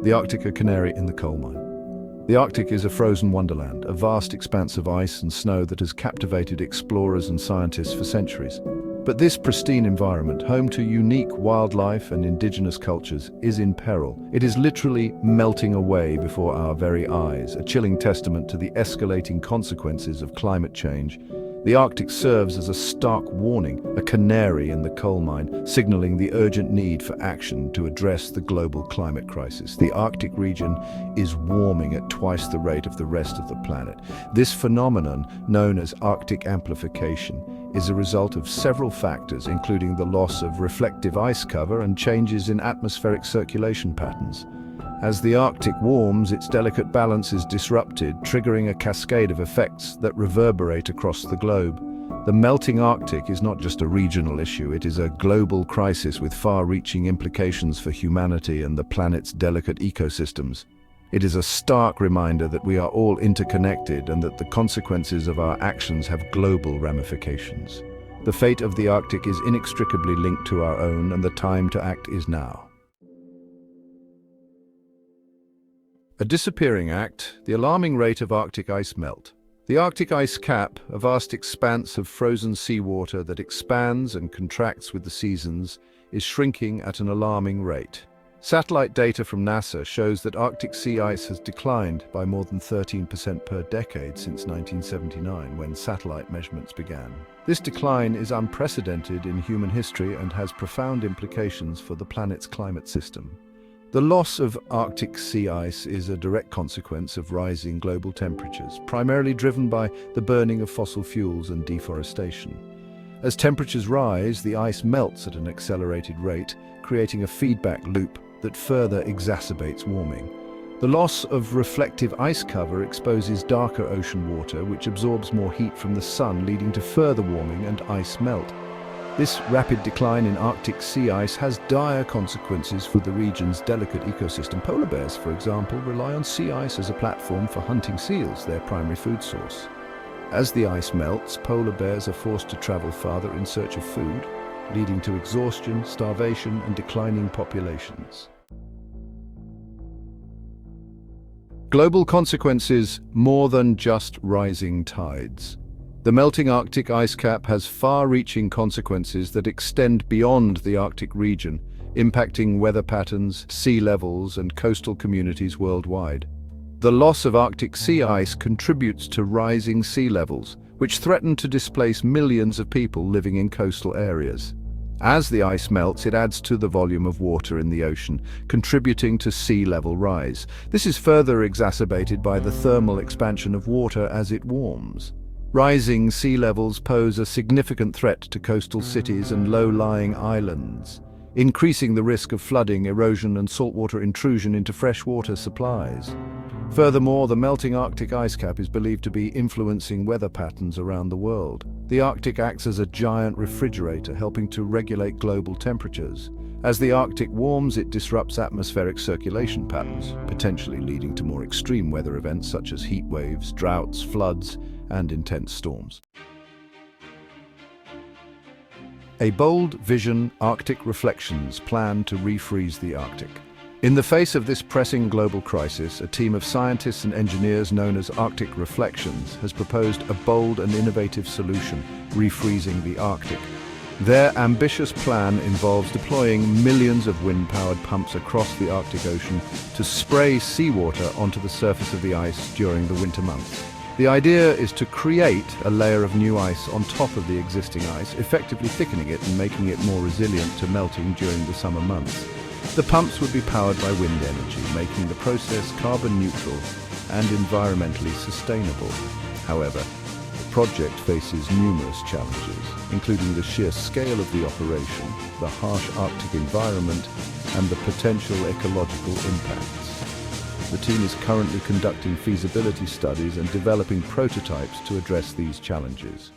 The Arctic, a canary in the coal mine. The Arctic is a frozen wonderland, a vast expanse of ice and snow that has captivated explorers and scientists for centuries. But this pristine environment, home to unique wildlife and indigenous cultures, is in peril. It is literally melting away before our very eyes, a chilling testament to the escalating consequences of climate change. The Arctic serves as a stark warning, a canary in the coal mine, signaling the urgent need for action to address the global climate crisis. The Arctic region is warming at twice the rate of the rest of the planet. This phenomenon, known as Arctic amplification, is a result of several factors, including the loss of reflective ice cover and changes in atmospheric circulation patterns. As the Arctic warms, its delicate balance is disrupted, triggering a cascade of effects that reverberate across the globe. The melting Arctic is not just a regional issue, it is a global crisis with far-reaching implications for humanity and the planet's delicate ecosystems. It is a stark reminder that we are all interconnected and that the consequences of our actions have global ramifications. The fate of the Arctic is inextricably linked to our own, and the time to act is now. A disappearing act, the alarming rate of Arctic ice melt. The Arctic ice cap, a vast expanse of frozen seawater that expands and contracts with the seasons, is shrinking at an alarming rate. Satellite data from NASA shows that Arctic sea ice has declined by more than 13% per decade since 1979, when satellite measurements began. This decline is unprecedented in human history and has profound implications for the planet's climate system. The loss of Arctic sea ice is a direct consequence of rising global temperatures, primarily driven by the burning of fossil fuels and deforestation. As temperatures rise, the ice melts at an accelerated rate, creating a feedback loop that further exacerbates warming. The loss of reflective ice cover exposes darker ocean water, which absorbs more heat from the sun, leading to further warming and ice melt. This rapid decline in Arctic sea ice has dire consequences for the region's delicate ecosystem. Polar bears, for example, rely on sea ice as a platform for hunting seals, their primary food source. As the ice melts, polar bears are forced to travel farther in search of food, leading to exhaustion, starvation, and declining populations. Global consequences more than just rising tides. The melting Arctic ice cap has far-reaching consequences that extend beyond the Arctic region, impacting weather patterns, sea levels, and coastal communities worldwide. The loss of Arctic sea ice contributes to rising sea levels, which threaten to displace millions of people living in coastal areas. As the ice melts, it adds to the volume of water in the ocean, contributing to sea level rise. This is further exacerbated by the thermal expansion of water as it warms. Rising sea levels pose a significant threat to coastal cities and low-lying islands, increasing the risk of flooding, erosion, and saltwater intrusion into freshwater supplies. Furthermore, the melting Arctic ice cap is believed to be influencing weather patterns around the world. The Arctic acts as a giant refrigerator, helping to regulate global temperatures. As the Arctic warms, it disrupts atmospheric circulation patterns, potentially leading to more extreme weather events such as heat waves, droughts, floods, and intense storms. A bold vision, Arctic Reflections plan to refreeze the Arctic. In the face of this pressing global crisis, a team of scientists and engineers known as Arctic Reflections has proposed a bold and innovative solution, refreezing the Arctic. Their ambitious plan involves deploying millions of wind-powered pumps across the Arctic Ocean to spray seawater onto the surface of the ice during the winter months. The idea is to create a layer of new ice on top of the existing ice, effectively thickening it and making it more resilient to melting during the summer months. The pumps would be powered by wind energy, making the process carbon neutral and environmentally sustainable. However, the project faces numerous challenges, including the sheer scale of the operation, the harsh Arctic environment, and the potential ecological impacts. The team is currently conducting feasibility studies and developing prototypes to address these challenges.